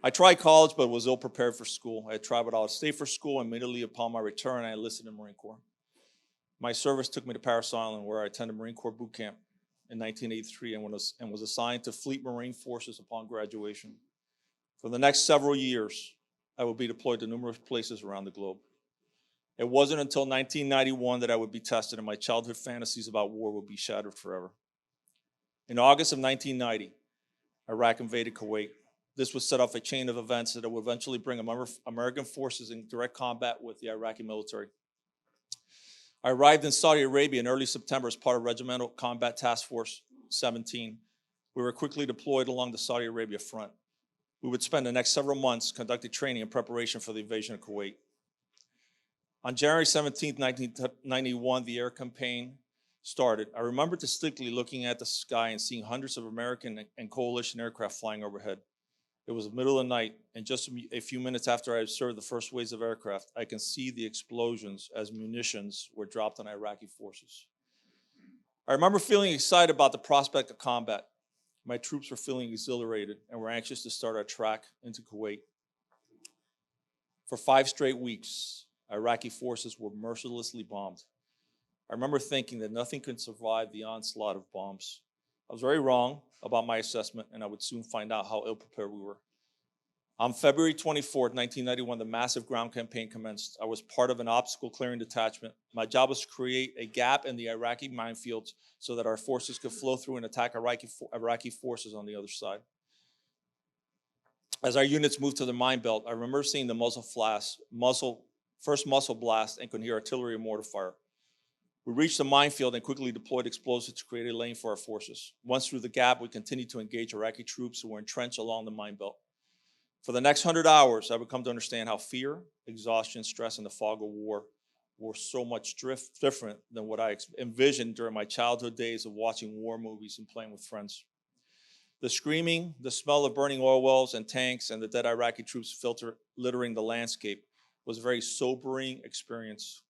I tried college, but was ill prepared for school. I had traveled out of state for school. Immediately upon my return, I enlisted in the Marine Corps. My service took me to Parris Island, where I attended Marine Corps boot camp in 1983 and was assigned to Fleet Marine Forces upon graduation. For the next several years, I would be deployed to numerous places around the globe. It wasn't until 1991 that I would be tested and my childhood fantasies about war would be shattered forever. In August of 1990, Iraq invaded Kuwait. This would set off a chain of events that would eventually bring American forces in direct combat with the Iraqi military. I arrived in Saudi Arabia in early September as part of Regimental Combat Task Force 17. We were quickly deployed along the Saudi Arabia front. We would spend the next several months conducting training in preparation for the invasion of Kuwait. On January 17, 1991, the air campaign started. I remember distinctly looking at the sky and seeing hundreds of American and coalition aircraft flying overhead. It was the middle of the night, and just a few minutes after I observed the first waves of aircraft, I can see the explosions as munitions were dropped on Iraqi forces. I remember feeling excited about the prospect of combat. My troops were feeling exhilarated and were anxious to start our track into Kuwait. For 5 straight weeks, Iraqi forces were mercilessly bombed. I remember thinking that nothing could survive the onslaught of bombs. I was very wrong about my assessment, and I would soon find out how ill-prepared we were. On February 24, 1991, the massive ground campaign commenced. I was part of an obstacle-clearing detachment. My job was to create a gap in the Iraqi minefields so that our forces could flow through and attack Iraqi forces on the other side. As our units moved to the mine belt, I remember seeing the first muzzle blast and could hear artillery and mortar fire. We reached the minefield and quickly deployed explosives to create a lane for our forces. Once through the gap, we continued to engage Iraqi troops who were entrenched along the mine belt. For the next 100 hours, I would come to understand how fear, exhaustion, stress, and the fog of war were so much different than what I envisioned during my childhood days of watching war movies and playing with friends. The screaming, the smell of burning oil wells and tanks, and the dead Iraqi troops littering the landscape was a very sobering experience,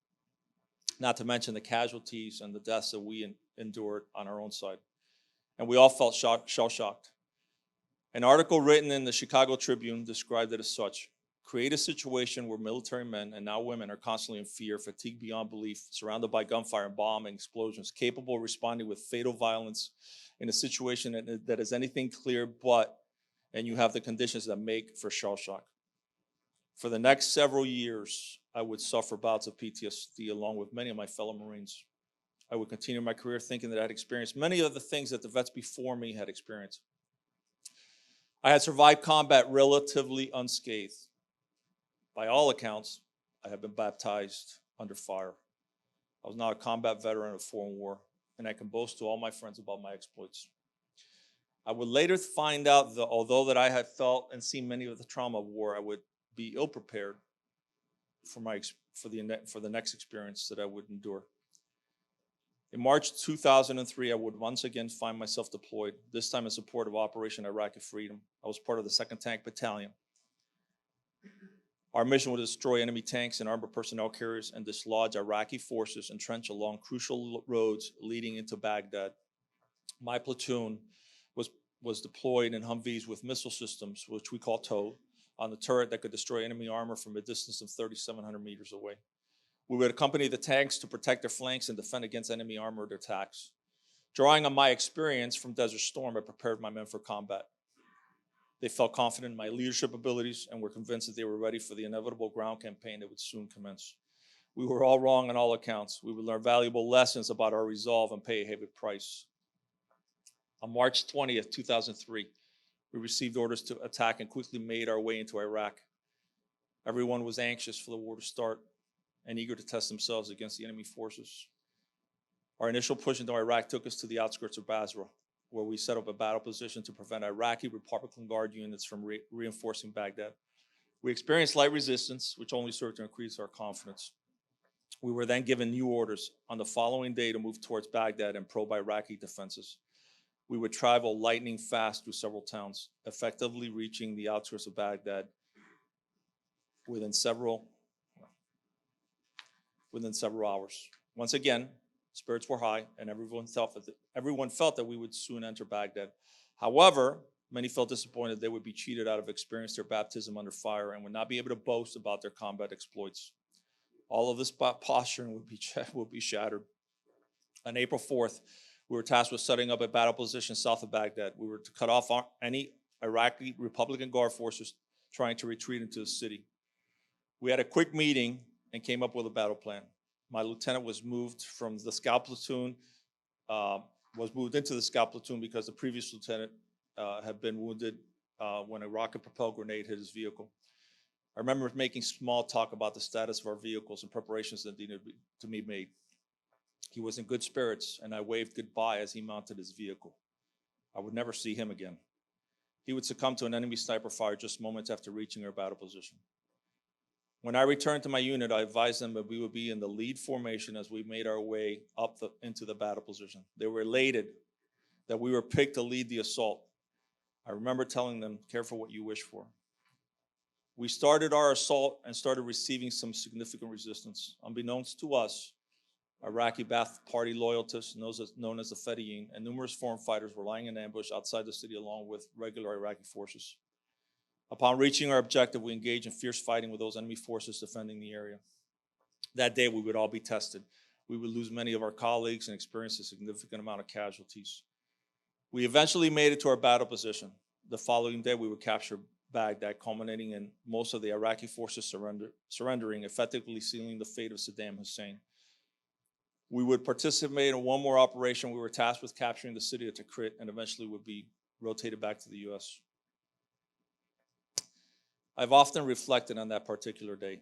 not to mention the casualties and the deaths that we endured on our own side. And we all felt shell-shocked. An article written in the Chicago Tribune described it as such: create a situation where military men, and now women, are constantly in fear, fatigued beyond belief, surrounded by gunfire and bombing explosions, capable of responding with fatal violence in a situation that is anything clear but, and you have the conditions that make for shell shock. For the next several years, I would suffer bouts of PTSD along with many of my fellow Marines. I would continue my career thinking that I had experienced many of the things that the vets before me had experienced. I had survived combat relatively unscathed. By all accounts, I had been baptized under fire. I was not a combat veteran of a foreign war, and I can boast to all my friends about my exploits. I would later find out that although that I had felt and seen many of the trauma of war, I would be ill-prepared for the next experience that I would endure. In March 2003, I would once again find myself deployed, this time in support of Operation Iraqi Freedom. I was part of the 2nd Tank Battalion. Our mission was to destroy enemy tanks and armored personnel carriers and dislodge Iraqi forces entrenched along crucial roads leading into Baghdad. My platoon was deployed in Humvees with missile systems, which we call TOW, on the turret that could destroy enemy armor from a distance of 3,700 meters away. We would accompany the tanks to protect their flanks and defend against enemy armored attacks. Drawing on my experience from Desert Storm, I prepared my men for combat. They felt confident in my leadership abilities and were convinced that they were ready for the inevitable ground campaign that would soon commence. We were all wrong on all accounts. We would learn valuable lessons about our resolve and pay a heavy price. On March 20th, 2003, we received orders to attack and quickly made our way into Iraq. Everyone was anxious for the war to start and eager to test themselves against the enemy forces. Our initial push into Iraq took us to the outskirts of Basra, where we set up a battle position to prevent Iraqi Republican Guard units from reinforcing Baghdad. We experienced light resistance, which only served to increase our confidence. We were then given new orders on the following day to move towards Baghdad and probe Iraqi defenses. We would travel lightning fast through several towns, effectively reaching the outskirts of Baghdad within several hours. Once again, spirits were high, and everyone felt that we would soon enter Baghdad. However, Many felt disappointed they would be cheated out of experiencing their baptism under fire and would not be able to boast about their combat exploits. All of this posturing would be shattered. On April 4th, we were tasked with setting up a battle position south of Baghdad. We were to cut off any Iraqi Republican Guard forces trying to retreat into the city. We had a quick meeting and came up with a battle plan. My lieutenant was moved from the scout platoon, was moved into the scout platoon because the previous lieutenant had been wounded when a rocket-propelled grenade hit his vehicle. I remember making small talk about the status of our vehicles and preparations that needed to be made. He was in good spirits, and I waved goodbye as he mounted his vehicle. I would never see him again. He would succumb to an enemy sniper fire just moments after reaching our battle position. When I returned to my unit, I advised them that we would be in the lead formation as we made our way up into the battle position. They were elated that we were picked to lead the assault. I remember telling them, careful what you wish for. We started our assault and started receiving some significant resistance. Unbeknownst to us, Iraqi Ba'ath Party loyalists, known as the Fedayeen, and numerous foreign fighters were lying in ambush outside the city along with regular Iraqi forces. Upon reaching our objective, we engaged in fierce fighting with those enemy forces defending the area. That day, we would all be tested. We would lose many of our colleagues and experience a significant amount of casualties. We eventually made it to our battle position. The following day, we would capture Baghdad, culminating in most of the Iraqi forces surrendering, effectively sealing the fate of Saddam Hussein. We would participate in one more operation. We were tasked with capturing the city of Tikrit and eventually would be rotated back to the U.S. I've often reflected on that particular day.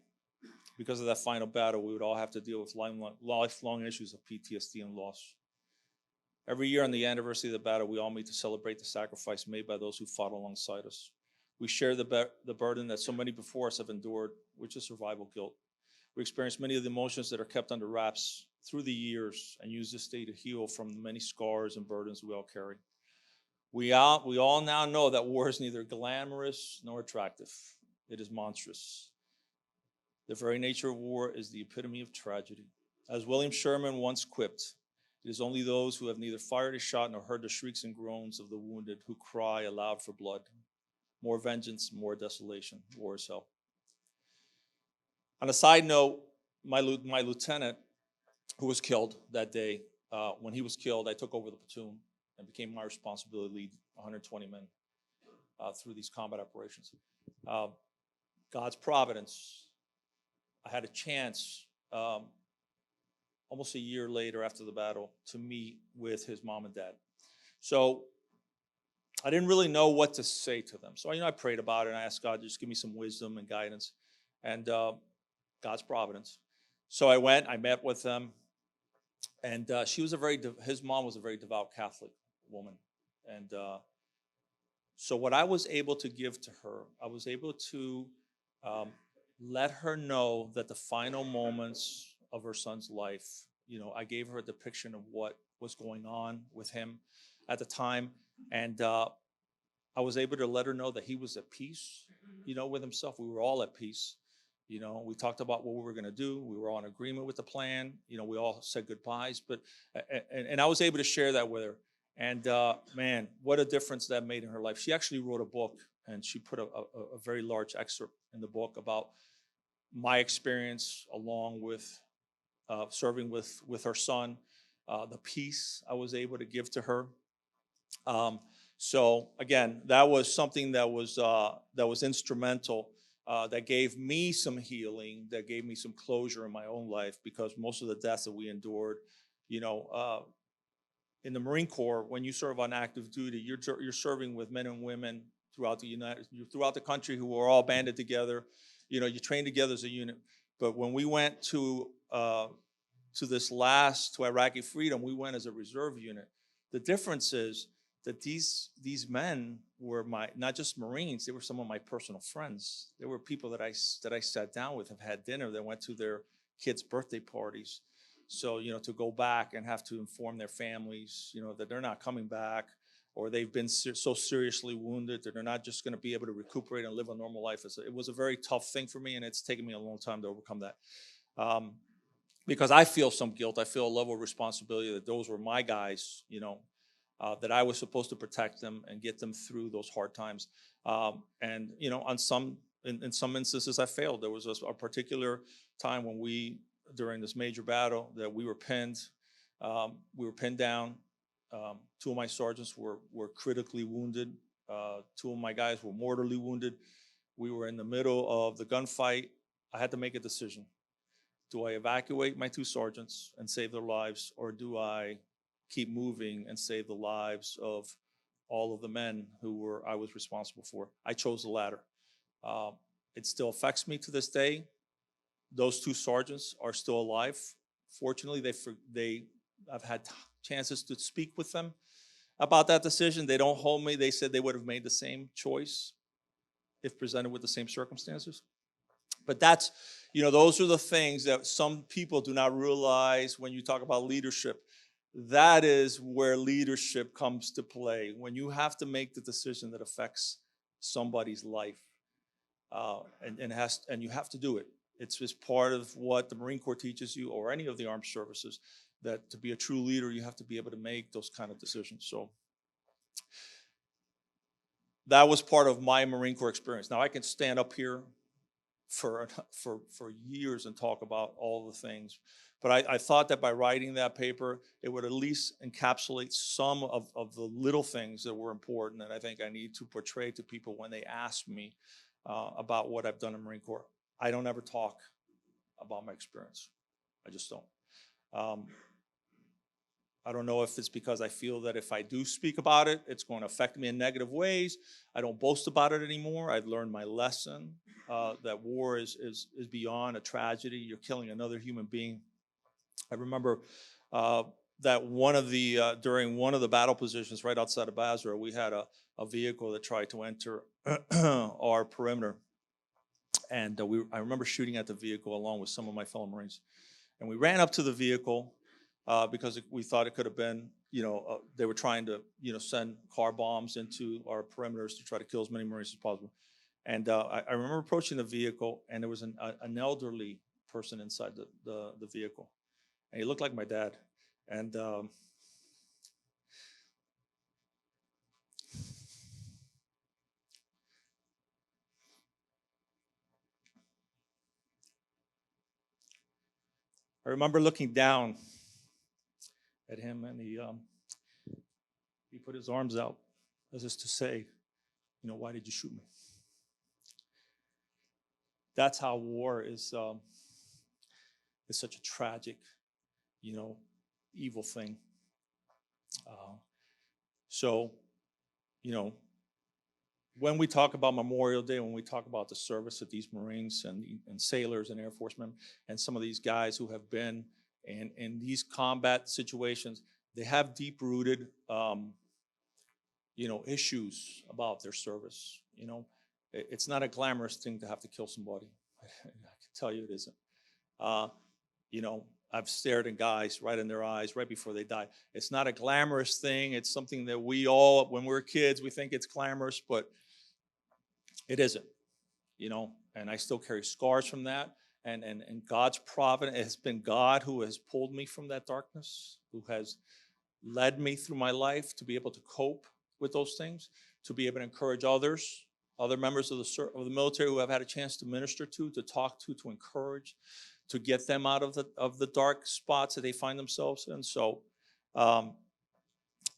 Because of that final battle, we would all have to deal with lifelong issues of PTSD and loss. Every year on the anniversary of the battle, we all meet to celebrate the sacrifice made by those who fought alongside us. We share the burden that so many before us have endured, which is survival guilt. We experience many of the emotions that are kept under wraps through the years and use this day to heal from the many scars and burdens we all carry. We all now know that war is neither glamorous nor attractive. It is monstrous. The very nature of war is the epitome of tragedy. As William Sherman once quipped, it is only those who have neither fired a shot nor heard the shrieks and groans of the wounded who cry aloud for blood. More vengeance, more desolation. War is hell. On a side note, my lieutenant, who was killed that day, when he was killed, I took over the platoon and became my responsibility to lead 120 men through these combat operations. God's providence, I had a chance almost a year later after the battle to meet with his mom and dad. So I didn't really know what to say to them. So I prayed about it and I asked God to just give me some wisdom and guidance and God's providence. So I went, I met with them, and his mom was a very devout Catholic woman. And so what I was able to give to her, I was able to let her know that the final moments of her son's life, I gave her a depiction of what was going on with him at the time. And I was able to let her know that he was at peace, with himself. We were all at peace. We talked about what we were going to do. We were all in agreement with the plan. We all said goodbyes. And I was able to share that with her. And man, what a difference that made in her life. She actually wrote a book, and she put a very large excerpt in the book about my experience along with serving with her son, the peace I was able to give to her. So again, that was something that was instrumental, that gave me some healing, that gave me some closure in my own life, because most of the deaths that we endured, in the Marine Corps, when you serve on active duty, you're serving with men and women throughout the country who are all banded together. You train together as a unit. But when we went to Iraqi freedom, we went as a reserve unit. The difference is that these men were not just Marines, they were some of my personal friends. They were people that I sat down with, have had dinner, that went to their kids' birthday parties. So, to go back and have to inform their families, that they're not coming back, or they've been so seriously wounded that they're not just going to be able to recuperate and live a normal life. It was a very tough thing for me, and it's taken me a long time to overcome that. Because I feel some guilt. I feel a level of responsibility that those were my guys, that I was supposed to protect them and get them through those hard times. And on in some instances, I failed. There was a particular time when during this major battle, that we were pinned. We were pinned down. Two of my sergeants were critically wounded. Two of my guys were mortally wounded. We were in the middle of the gunfight. I had to make a decision. Do I evacuate my two sergeants and save their lives, or do I keep moving and save the lives of all of the men who I was responsible for? I chose the latter. It still affects me to this day. Those two sergeants are still alive. Fortunately, I've had chances to speak with them about that decision. They don't hold me. They said they would have made the same choice if presented with the same circumstances. But those are the things that some people do not realize when you talk about leadership. That is where leadership comes to play, when you have to make the decision that affects somebody's life, and you have to do it. It's just part of what the Marine Corps teaches you, or any of the armed services, that to be a true leader, you have to be able to make those kind of decisions. So that was part of my Marine Corps experience. Now I can stand up here for years and talk about all the things, but I thought that by writing that paper, it would at least encapsulate some of the little things that were important, and I think I need to portray to people when they ask me about what I've done in Marine Corps. I don't ever talk about my experience. I just don't. I don't know if it's because I feel that if I do speak about it, it's going to affect me in negative ways. I don't boast about it anymore. I've learned my lesson, that war is beyond a tragedy. You're killing another human being. I remember that during one of the battle positions right outside of Basra, we had a vehicle that tried to enter our perimeter. And I remember shooting at the vehicle along with some of my fellow Marines. And we ran up to the vehicle because we thought it could have been, they were trying to, send car bombs into our perimeters to try to kill as many Marines as possible. And I remember approaching the vehicle, and there was an elderly person inside the vehicle. And he looked like my dad. And I remember looking down at him, and he put his arms out as if to say, why did you shoot me? That's how war is such a tragic, evil thing. So, when we talk about Memorial Day, when we talk about the service of these Marines and sailors and Air Force men and some of these guys who have been in these combat situations, they have deep-rooted, issues about their service. It's not a glamorous thing to have to kill somebody. I can tell you it isn't. I've stared at guys right in their eyes right before they die. It's not a glamorous thing. It's something that we all, when we're kids, we think it's glamorous, but it isn't, and I still carry scars from that. And God's providence, it has been God who has pulled me from that darkness, who has led me through my life to be able to cope with those things, to be able to encourage other members of the military who I've had a chance to minister to talk to encourage, to get them out of the dark spots that they find themselves in. So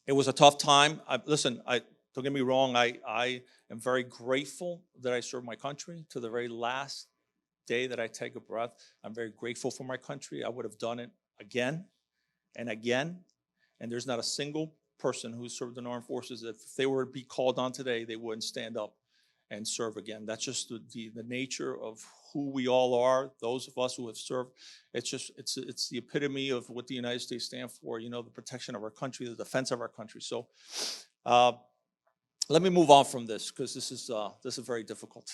it was a tough time. Don't get me wrong, I am very grateful that I served my country to the very last day that I take a breath. I'm very grateful for my country. I would have done it again and again. And there's not a single person who served in armed forces that if they were to be called on today, they wouldn't stand up and serve again. That's just the nature of who we all are, those of us who have served. It's the epitome of what the United States stands for, the protection of our country, the defense of our country. So let me move on from this, because this is very difficult.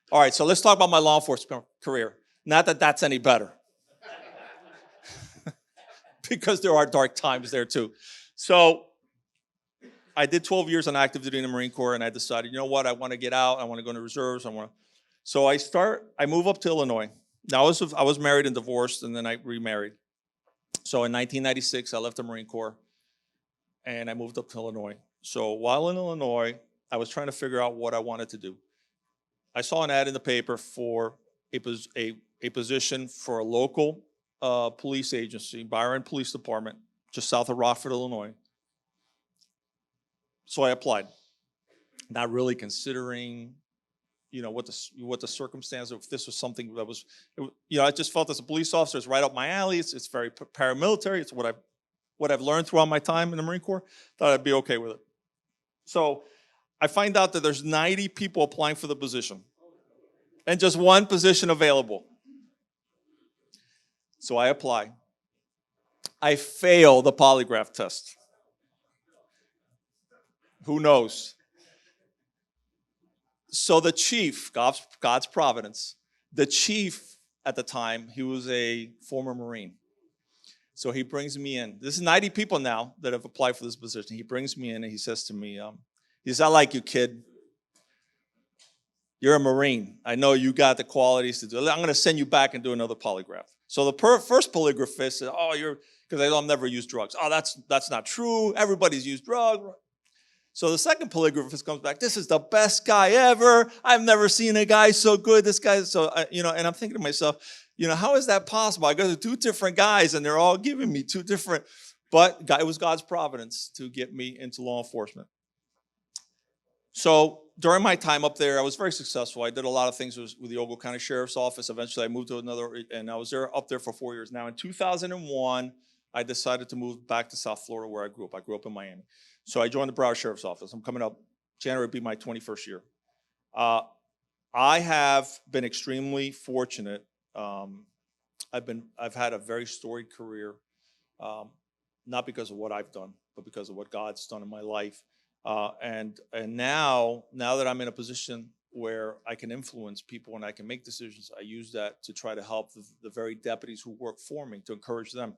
All right, so let's talk about my law enforcement career. Not that that's any better, because there are dark times there too. So I did 12 years on active duty in the Marine Corps, and I decided, I want to get out. I want to go into reserves. So I move up to Illinois. Now, I was married and divorced, and then I remarried. So in 1996, I left the Marine Corps, and I moved up to Illinois. So while in Illinois, I was trying to figure out what I wanted to do. I saw an ad in the paper for a position for a local police agency, Byron Police Department, just south of Rockford, Illinois. So I applied, not really considering, what the circumstance, if this was something that was, I just felt as a police officer, it's right up my alley. It's very paramilitary. It's what I've learned throughout my time in the Marine Corps. Thought I'd be okay with it. So I find out that there's 90 people applying for the position and just one position available. So I apply. I fail the polygraph test. Who knows? So the chief, God's providence, the chief at the time, he was a former Marine. So he brings me in. This is 90 people now that have applied for this position. He brings me in and he says to me, he says, "I like you, kid. You're a Marine. I know you got the qualities to do it. I'm going to send you back and do another polygraph." So the first polygraphist said, because I've never used drugs. "Oh, that's not true. Everybody's used drugs." So the second polygraphist comes back. "This is the best guy ever. I've never seen a guy so good. This guy," and I'm thinking to myself, how is that possible? I go to two different guys and they're all giving me two different, but it was God's providence to get me into law enforcement. So during my time up there, I was very successful. I did a lot of things with the Ogle County Sheriff's Office. Eventually I moved to another, and I was up there for 4 years. Now in 2001, I decided to move back to South Florida where I grew up. I grew up in Miami. So I joined the Broward Sheriff's Office. I'm coming up, January will be my 21st year. I have been extremely fortunate. I've had a very storied career, not because of what I've done, but because of what God's done in my life. And now that I'm in a position where I can influence people and I can make decisions, I use that to try to help the very deputies who work for me, to encourage them.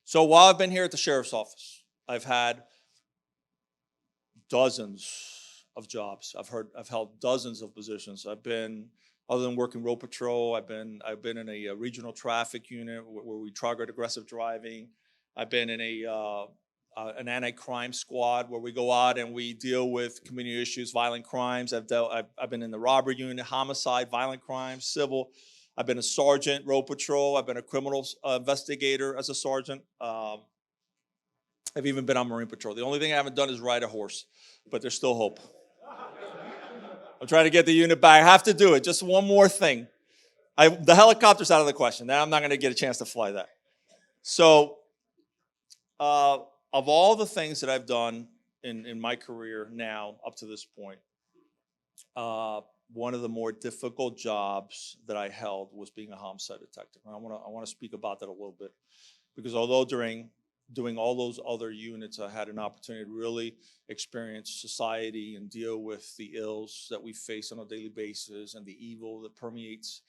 So while I've been here at the Sheriff's Office, I've had dozens of jobs. I've held dozens of positions. Other than working road patrol, I've been in a regional traffic unit where we target aggressive driving. I've been in an anti-crime squad where we go out and we deal with community issues, violent crimes. I've been in the robbery unit, homicide, violent crimes, civil. I've been a sergeant, road patrol. I've been a criminal investigator as a sergeant. I've even been on Marine Patrol. The only thing I haven't done is ride a horse, but there's still hope. I'm trying to get the unit back. I have to do it. Just one more thing. The helicopter's out of the question. Now I'm not going to get a chance to fly that. So, of all the things that I've done in my career now up to this point, one of the more difficult jobs that I held was being a homicide detective. And I want to speak about that a little bit, because although during doing all those other units, I had an opportunity to really experience society and deal with the ills that we face on a daily basis and the evil that permeates,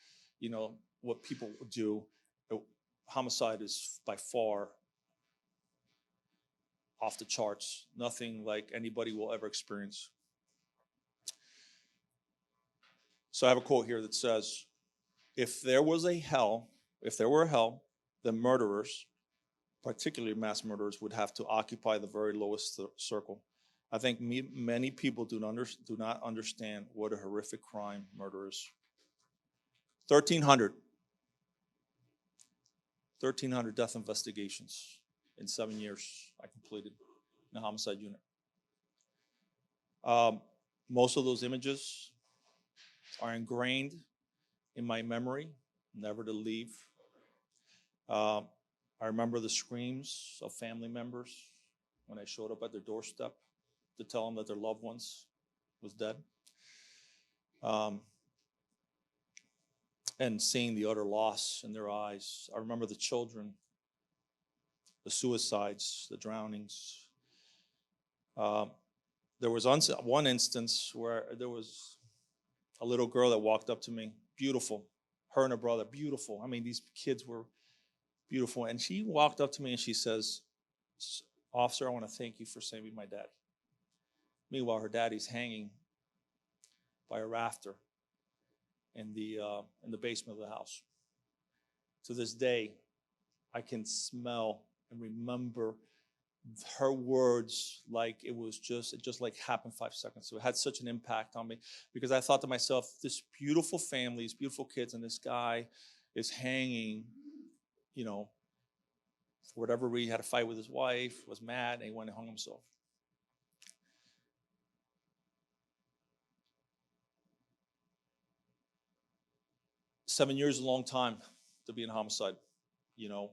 what people do. Homicide is by far off the charts. Nothing like anybody will ever experience. So I have a quote here that says, if there were a hell, then murderers, particularly mass murderers, would have to occupy the very lowest circle. I think many people do not understand what a horrific crime murder is. 1,300 death investigations in 7 years I completed in the homicide unit. Most of those images are ingrained in my memory, never to leave. I remember the screams of family members when I showed up at their doorstep to tell them that their loved ones was dead. And seeing the utter loss in their eyes. I remember the children, the suicides, the drownings. There was one instance where there was a little girl that walked up to me, beautiful, her and her brother, beautiful. I mean, these kids were beautiful. And she walked up to me and she says, "Officer, I want to thank you for saving my dad." Meanwhile, her daddy's hanging by a rafter in the basement of the house. To this day, I can smell and remember her words, like it just like happened 5 seconds. So it had such an impact on me because I thought to myself, this beautiful family, these beautiful kids, and this guy is hanging, you know, for whatever reason, he had a fight with his wife, was mad, and he went and hung himself. 7 years is a long time to be in homicide. You know,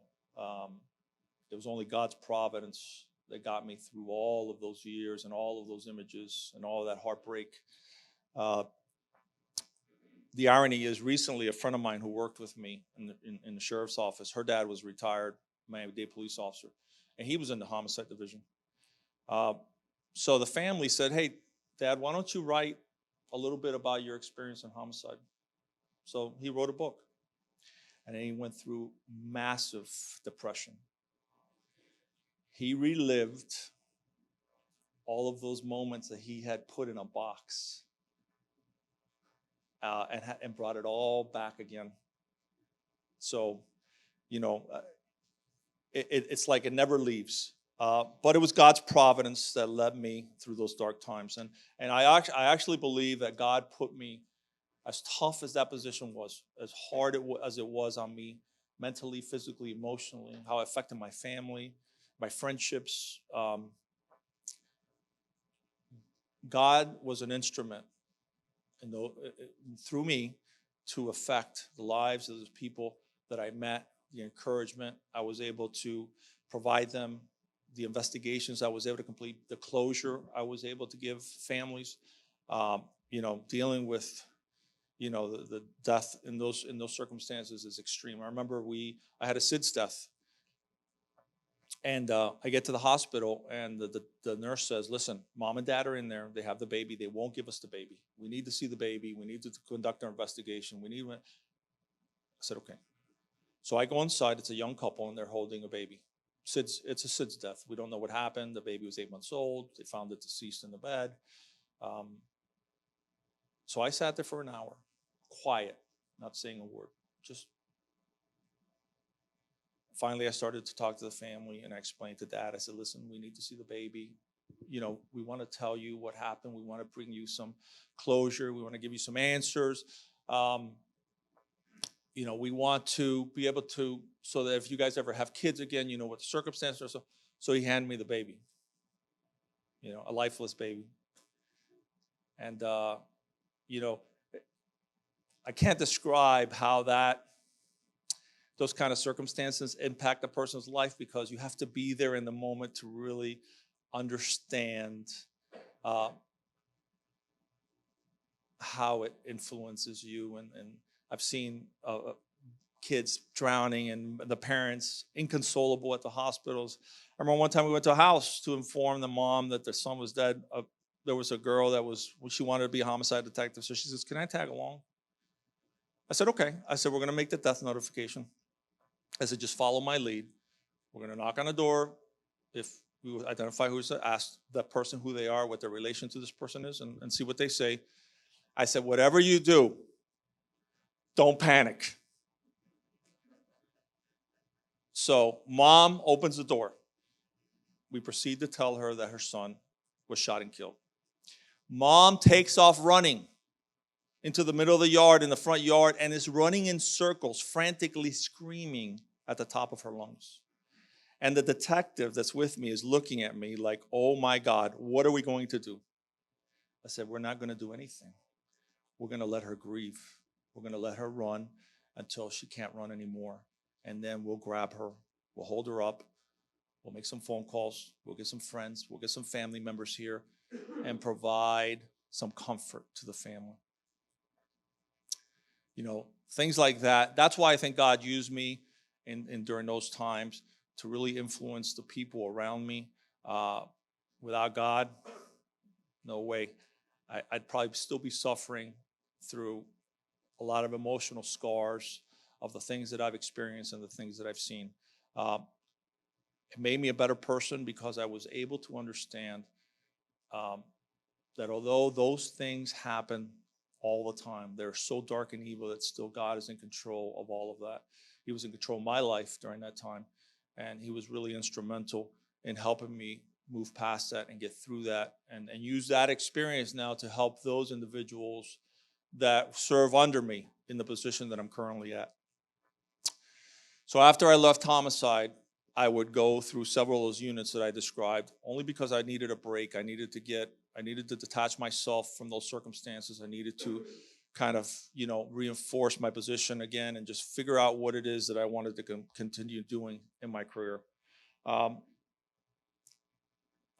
it was only God's providence that got me through all of those years and all of those images and all of that heartbreak. Uh, the irony is, recently, a friend of mine who worked with me in the sheriff's office, her dad was retired Miami-Dade police officer, and he was in the homicide division. So the family said, "Hey, Dad, why don't you write a little bit about your experience in homicide?" So he wrote a book, and then he went through massive depression. He relived all of those moments that he had put in a box, and brought it all back again. So, you know, it's like it never leaves. But it was God's providence that led me through those dark times, and I actually believe that God put me, as tough as that position was, as hard as it was on me, mentally, physically, emotionally, how it affected my family, my friendships. God was an instrument through me to affect the lives of the people that I met, the encouragement I was able to provide them, the investigations I was able to complete, the closure I was able to give families, dealing with, the death in those circumstances is extreme. I remember I had a SIDS death, and I get to the hospital, and the nurse says, "Listen, Mom and Dad are in there. They have the baby. They won't give us the baby. We need to see the baby. We need to conduct our investigation. I said, "Okay." So I go inside. It's a young couple, and they're holding a baby. It's a SIDS death. We don't know what happened. The baby was 8 months old. They found it deceased in the bed. So I sat there for an hour, quiet, not saying a word. Just finally, I started to talk to the family, and I explained to Dad. I said, "Listen, we need to see the baby. We want to tell you what happened. We want to bring you some closure. We want to give you some answers. We want to be able to, so that if you guys ever have kids again, you know what the circumstances are." So he handed me the baby, a lifeless baby. And, I can't describe how those kind of circumstances impact a person's life, because you have to be there in the moment to really understand how it influences you. And I've seen kids drowning and the parents inconsolable at the hospitals. I remember one time we went to a house to inform the mom that their son was dead. There was a girl she wanted to be a homicide detective. So she says, "Can I tag along?" I said, "Okay." I said, "We're going to make the death notification." I said, "Just follow my lead. We're going to knock on the door. If we identify who's to ask that person who they are, what their relation to this person is, and see what they say." I said, "Whatever you do, don't panic." So Mom opens the door. We proceed to tell her that her son was shot and killed. Mom takes off running into the middle of the yard, in the front yard, and is running in circles, frantically screaming at the top of her lungs. And the detective that's with me is looking at me like, "Oh my God, what are we going to do?" I said, "We're not going to do anything. We're going to let her grieve. We're going to let her run until she can't run anymore. And then we'll grab her. We'll hold her up. We'll make some phone calls. We'll get some friends. We'll get some family members here and provide some comfort to the family." Things like that. That's why I think God used me during those times to really influence the people around me. Without God, no way. I'd probably still be suffering through a lot of emotional scars of the things that I've experienced and the things that I've seen. It made me a better person, because I was able to understand that although those things happen all the time, they're so dark and evil, that still God is in control of all of that. He was in control of my life during that time, and he was really instrumental in helping me move past that and get through that, and use that experience now to help those individuals that serve under me in the position that I'm currently at. So after I left homicide, I would go through several of those units that I described, only because I needed a break. I needed to detach myself from those circumstances. I needed to kind of, reinforce my position again and just figure out what it is that I wanted to continue doing in my career.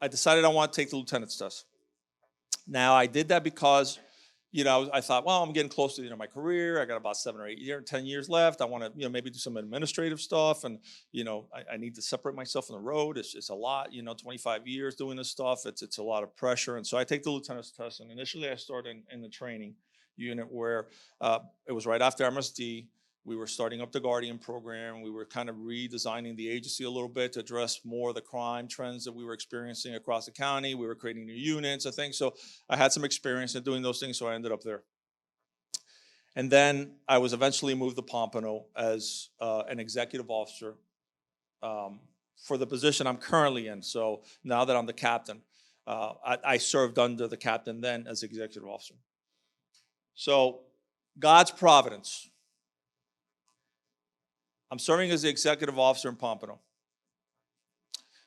I decided I want to take the lieutenant's test. Now, I did that because, I thought, well, I'm getting close to the end of my career. I got about 7 or 8 years, 10 years left. I want to, maybe do some administrative stuff. And, I need to separate myself from the road. It's a lot, 25 years doing this stuff. It's a lot of pressure. And so I take the lieutenant's test. And initially I started in the training unit where it was right after MSD. We were starting up the Guardian program. We were kind of redesigning the agency a little bit to address more of the crime trends that we were experiencing across the county. We were creating new units, I think. So I had some experience in doing those things, so I ended up there. And then I was eventually moved to Pompano as an executive officer for the position I'm currently in. So now that I'm the captain, I served under the captain then as executive officer. So God's providence. I'm serving as the executive officer in Pompano.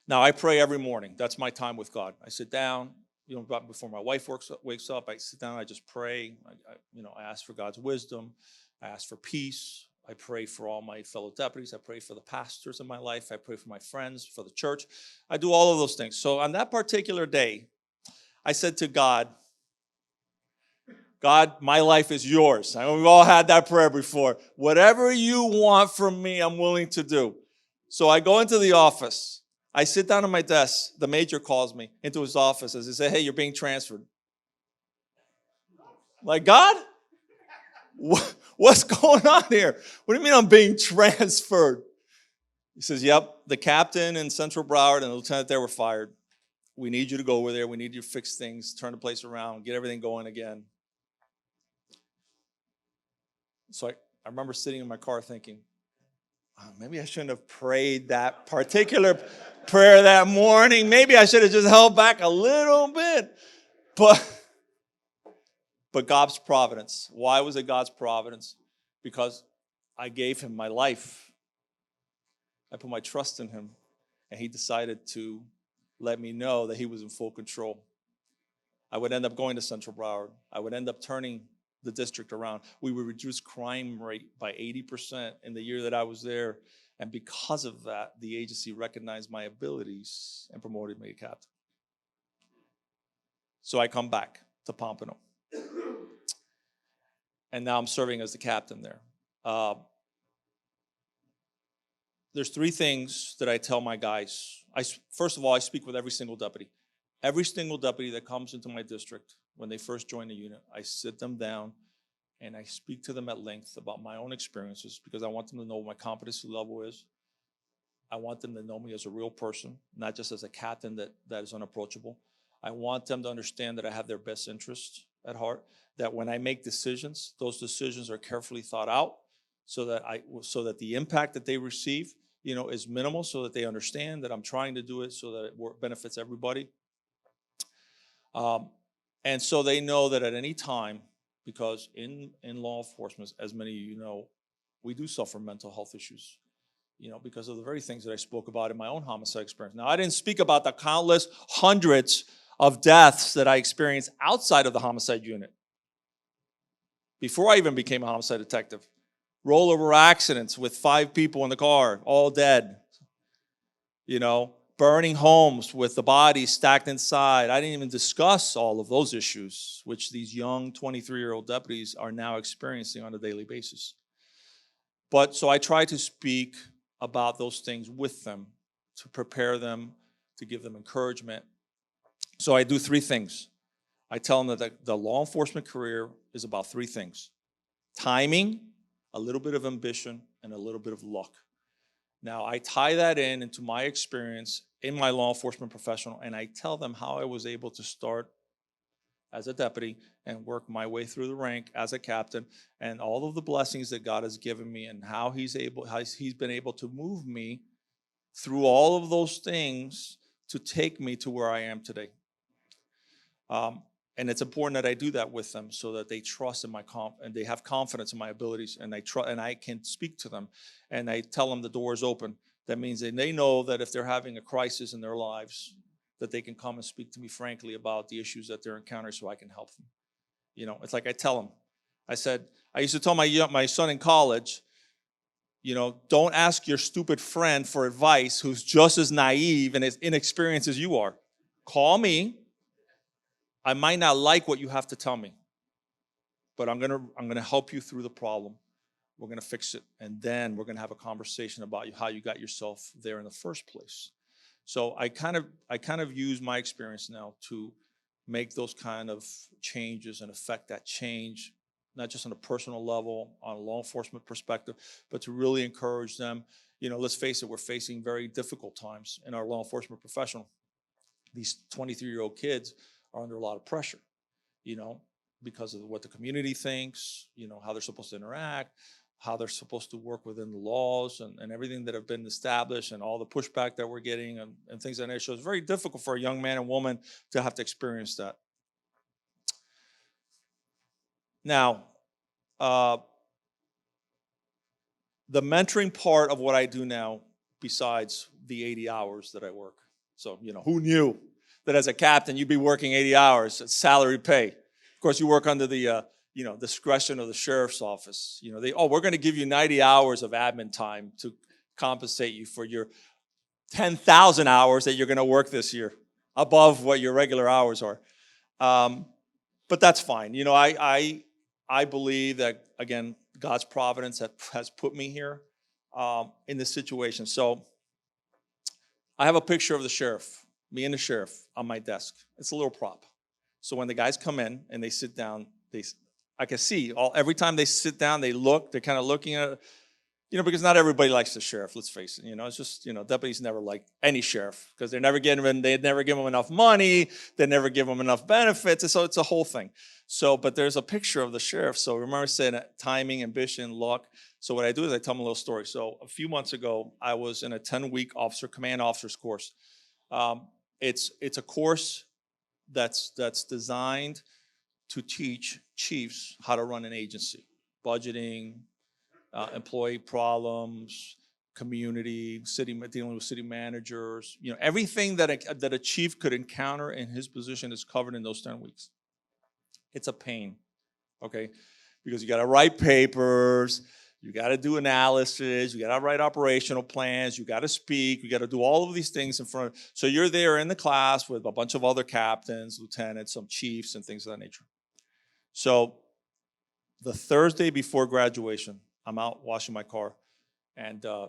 Now, I pray every morning. That's my time with God. I sit down, before my wife wakes up, I sit down, I just pray. I ask for God's wisdom. I ask for peace. I pray for all my fellow deputies. I pray for the pastors in my life. I pray for my friends, for the church. I do all of those things. So on that particular day, I said to God, my life is yours. I mean, we've all had that prayer before. Whatever you want from me, I'm willing to do. So I go into the office. I sit down at my desk. The major calls me into his office as he says, hey, you're being transferred. Like, God? What's going on here? What do you mean I'm being transferred? He says, yep, the captain in Central Broward and the lieutenant there were fired. We need you to go over there. We need you to fix things, turn the place around, get everything going again. So I remember sitting in my car thinking, maybe I shouldn't have prayed that particular prayer that morning. Maybe I should have just held back a little bit. But God's providence. Why was it God's providence? Because I gave him my life. I put my trust in him. And he decided to let me know that he was in full control. I would end up going to Central Broward. I would end up turning the district around. We would reduce crime rate by 80% in the year that I was there. And because of that, the agency recognized my abilities and promoted me to captain. So I come back to Pompano. And now I'm serving as the captain there. There's 3 things that I tell my guys. First of all, I speak with every single deputy. Every single deputy that comes into my district, when they first join the unit, I sit them down and I speak to them at length about my own experiences because I want them to know what my competency level is. I want them to know me as a real person, not just as a captain that is unapproachable. I want them to understand that I have their best interest at heart, that when I make decisions, those decisions are carefully thought out so that the impact that they receive, is minimal, so that they understand that I'm trying to do it so that it benefits everybody. And so they know that at any time, because in law enforcement, as many of you know, we do suffer mental health issues, because of the very things that I spoke about in my own homicide experience. Now, I didn't speak about the countless hundreds of deaths that I experienced outside of the homicide unit. Before I even became a homicide detective, rollover accidents with 5 people in the car, all dead, burning homes with the bodies stacked inside. I didn't even discuss all of those issues, which these young 23-year-old deputies are now experiencing on a daily basis. So I try to speak about those things with them, to prepare them, to give them encouragement. So I do 3 things. I tell them that the law enforcement career is about 3 things: timing, a little bit of ambition, and a little bit of luck. Now, I tie that into my experience in my law enforcement professional, and I tell them how I was able to start as a deputy and work my way through the rank as a captain, and all of the blessings that God has given me, and how He's been able to move me through all of those things to take me to where I am today. And it's important that I do that with them so that they trust in my and they have confidence in my abilities, and I can speak to them, and I tell them the door is open. That means that they know that if they're having a crisis in their lives, that they can come and speak to me frankly about the issues that they're encountering so I can help them. It's like I tell them. I used to tell my son in college, don't ask your stupid friend for advice who's just as naive and as inexperienced as you are. Call me. I might not like what you have to tell me, but I'm gonna help you through the problem. We're gonna fix it, and then we're gonna have a conversation about how you got yourself there in the first place. So I kind of use my experience now to make those kind of changes and affect that change, not just on a personal level, on a law enforcement perspective, but to really encourage them. Let's face it, we're facing very difficult times in our law enforcement profession. These 23-year-old kids are under a lot of pressure, because of what the community thinks, how they're supposed to interact, how they're supposed to work within the laws and everything that have been established, and all the pushback that we're getting and things of that nature. It's very difficult for a young man and woman to have to experience that. Now, the mentoring part of what I do now, besides the 80 hours that I work. So, who knew that as a captain, you'd be working 80 hours at salary pay? Of course, you work under the discretion of the sheriff's office. We're going to give you 90 hours of admin time to compensate you for your 10,000 hours that you're going to work this year, above what your regular hours are. But that's fine. I believe that, again, God's providence has put me here in this situation. So I have a picture of the sheriff, me and the sheriff, on my desk. It's a little prop. So when the guys come in and they sit down, I can see every time they sit down, they're kind of looking at it, because not everybody likes the sheriff, let's face it. It's just, deputies never like any sheriff because they never give them enough money, they never give them enough benefits, and so it's a whole thing. So, but there's a picture of the sheriff. So remember saying timing, ambition, luck. So what I do is I tell them a little story. So a few months ago, I was in a 10-week command officers course. It's a course that's designed to teach chiefs how to run an agency, budgeting, employee problems, community, dealing with city managers. Everything that a chief could encounter in his position is covered in those 10 weeks. It's a pain, okay? Because you got to write papers, you got to do analysis, you got to write operational plans, you got to speak, you got to do all of these things in front of. So you're there in the class with a bunch of other captains, lieutenants, some chiefs, and things of that nature. So the Thursday before graduation, I'm out washing my car, and I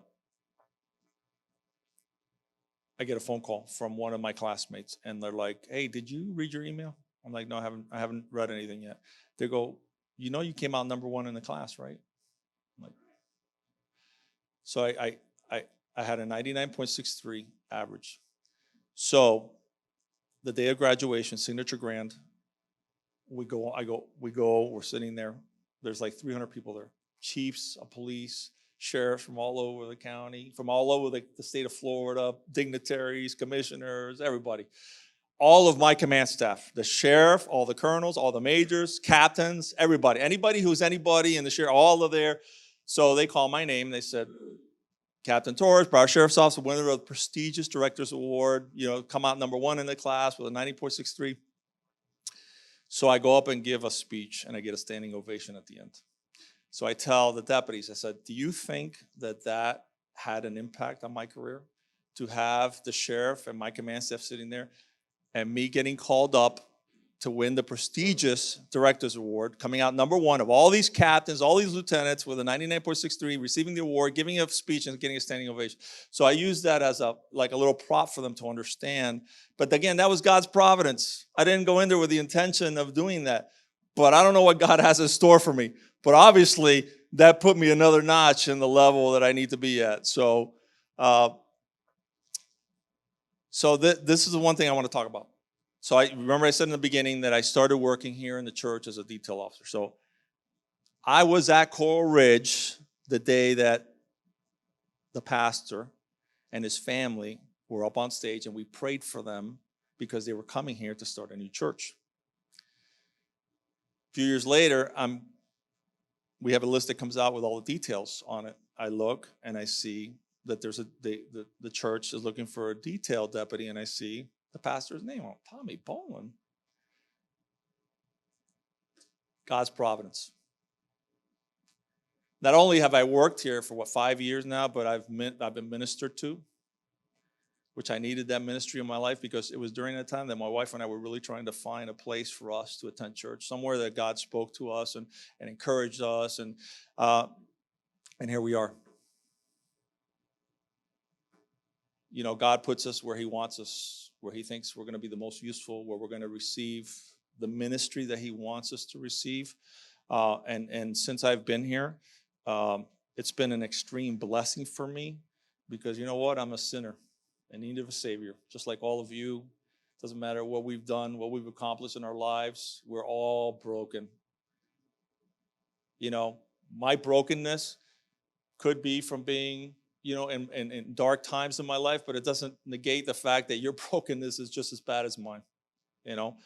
get a phone call from one of my classmates, and they're like, "Hey, did you read your email?" I'm like, "No, I haven't read anything yet." They go, "You came out number 1 in the class, right?" I'm like, so I had a 99.63 average. So the day of graduation, signature grand, we're sitting there. There's like 300 people there. Chiefs, police, sheriffs from all over the county, from all over the state of Florida, dignitaries, commissioners, everybody. All of my command staff, the sheriff, all the colonels, all the majors, captains, everybody. Anybody who's anybody in the sheriff, all of there. So they called my name. They said, "Captain Torres, Broward Sheriff's Office, winner of the prestigious Director's Award, come out number 1 in the class with a 90.63. So I go up and give a speech, and I get a standing ovation at the end. So I tell the deputies, I said, "Do you think that had an impact on my career? To have the sheriff and my command staff sitting there and me getting called up to win the prestigious Director's Award, coming out number 1 of all these captains, all these lieutenants with a 99.63, receiving the award, giving a speech, and getting a standing ovation." So I use that as a little prop for them to understand. But again, that was God's providence. I didn't go in there with the intention of doing that. But I don't know what God has in store for me. But obviously, that put me another notch in the level that I need to be at. So this is the one thing I want to talk about. So I said in the beginning that I started working here in the church as a detail officer. So I was at Coral Ridge the day that the pastor and his family were up on stage, and we prayed for them because they were coming here to start a new church. A few years later, we have a list that comes out with all the details on it. I look and I see that the church is looking for a detail deputy, and I see the pastor's name on Tommy Boland. God's providence. Not only have I worked here for 5 years now, but I've been ministered to, which I needed that ministry in my life, because it was during that time that my wife and I were really trying to find a place for us to attend church, somewhere that God spoke to us and encouraged us, and here we are. You know, God puts us where he wants us, where he thinks we're going to be the most useful, where we're going to receive the ministry that he wants us to receive. And since I've been here, it's been an extreme blessing for me, because you know what? I'm a sinner in need of a Savior, just like all of you. Doesn't matter what we've done, what we've accomplished in our lives. We're all broken. You know, my brokenness could be from being, you know, in dark times in my life, but it doesn't negate the fact that your brokenness is just as bad as mine. You know,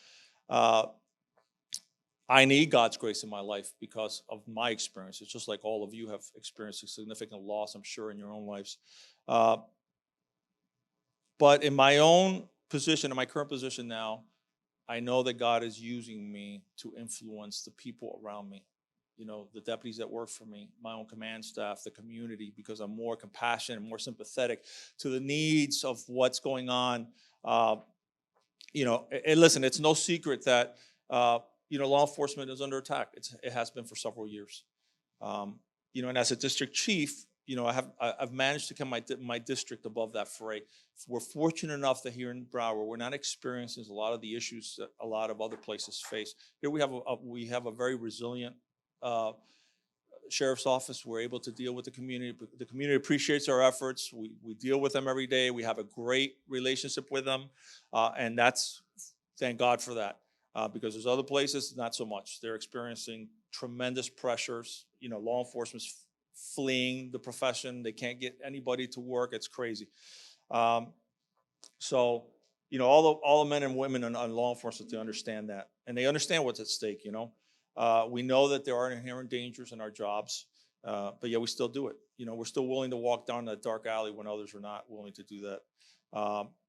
I need God's grace in my life because of my experience. It's just like all of you have experienced a significant loss, I'm sure, in your own lives. But in my own position, in my current position now, I know that God is using me to influence the people around me. You know, the deputies that work for me, my own command staff, the community, because I'm more compassionate and more sympathetic to the needs of what's going on. You know, and listen, it's no secret that, you know, law enforcement is under attack. It has been for several years. You know, and as a district chief, you know, I've managed to keep my district above that fray. We're fortunate enough that here in Broward, we're not experiencing a lot of the issues that a lot of other places face. Here we have a very resilient sheriff's office. We're able to deal with the community. The community appreciates our efforts. We deal with them every day. We have a great relationship with them, and thank God for that. Because there's other places, not so much. They're experiencing tremendous pressures. You know, law enforcement's fleeing the profession. They can't get anybody to work. It's crazy. So, you know, all the men and women on law enforcement, they understand that. And they understand what's at stake, you know. We know that there are inherent dangers in our jobs, but yeah, we still do it. You know, we're still willing to walk down that dark alley when others are not willing to do that.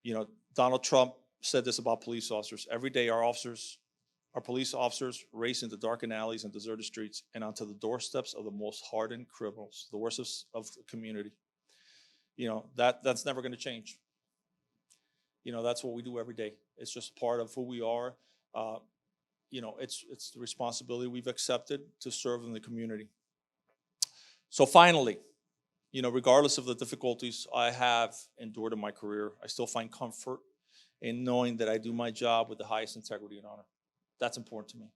You know, Donald Trump said this about police officers. Every day our police officers race into darkened alleys and deserted streets and onto the doorsteps of the most hardened criminals, the worst of the community. You know, that's never going to change. You know, that's what we do every day. It's just part of who we are. You know, it's the responsibility we've accepted to serve in the community. So finally, you know, regardless of the difficulties I have endured in my career, I still find comfort in knowing that I do my job with the highest integrity and honor. That's important to me,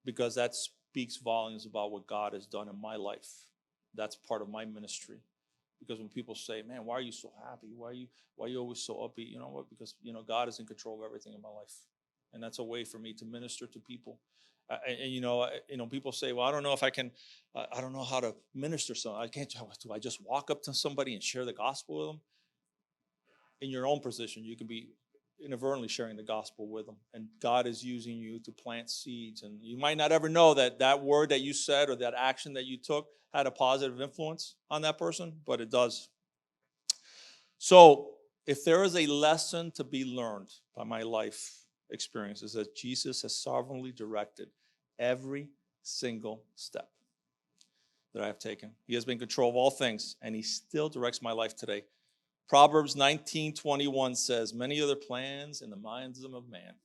because that speaks volumes about what God has done in my life. That's part of my ministry. Because when people say, "Man, why are you so happy? Why are you always so upbeat?" You know what? Because, you know, God is in control of everything in my life, and that's a way for me to minister to people. And you know, people say, "Well, I don't know if I can. I don't know how to minister. So I can't. Do I just walk up to somebody and share the gospel with them?" In your own position, you can be inadvertently sharing the gospel with them, and God is using you to plant seeds. And you might not ever know that word that you said or that action that you took had a positive influence on that person, but it does. So if there is a lesson to be learned by my life experience, is that Jesus has sovereignly directed every single step that I have taken. He has been in control of all things, and he still directs my life today. Proverbs 19:21 says, "Many are the plans in the minds of man,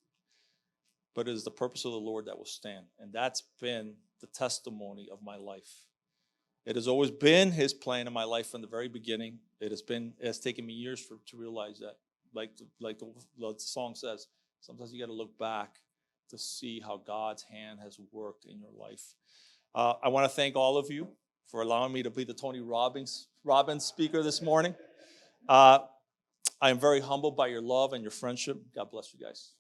but it is the purpose of the Lord that will stand." And that's been the testimony of my life. It has always been his plan in my life from the very beginning. It has taken me years to realize that. Like the song says, sometimes you got to look back to see how God's hand has worked in your life. I want to thank all of you for allowing me to be the Tony Robbins speaker this morning. I am very humbled by your love and your friendship. God bless you guys.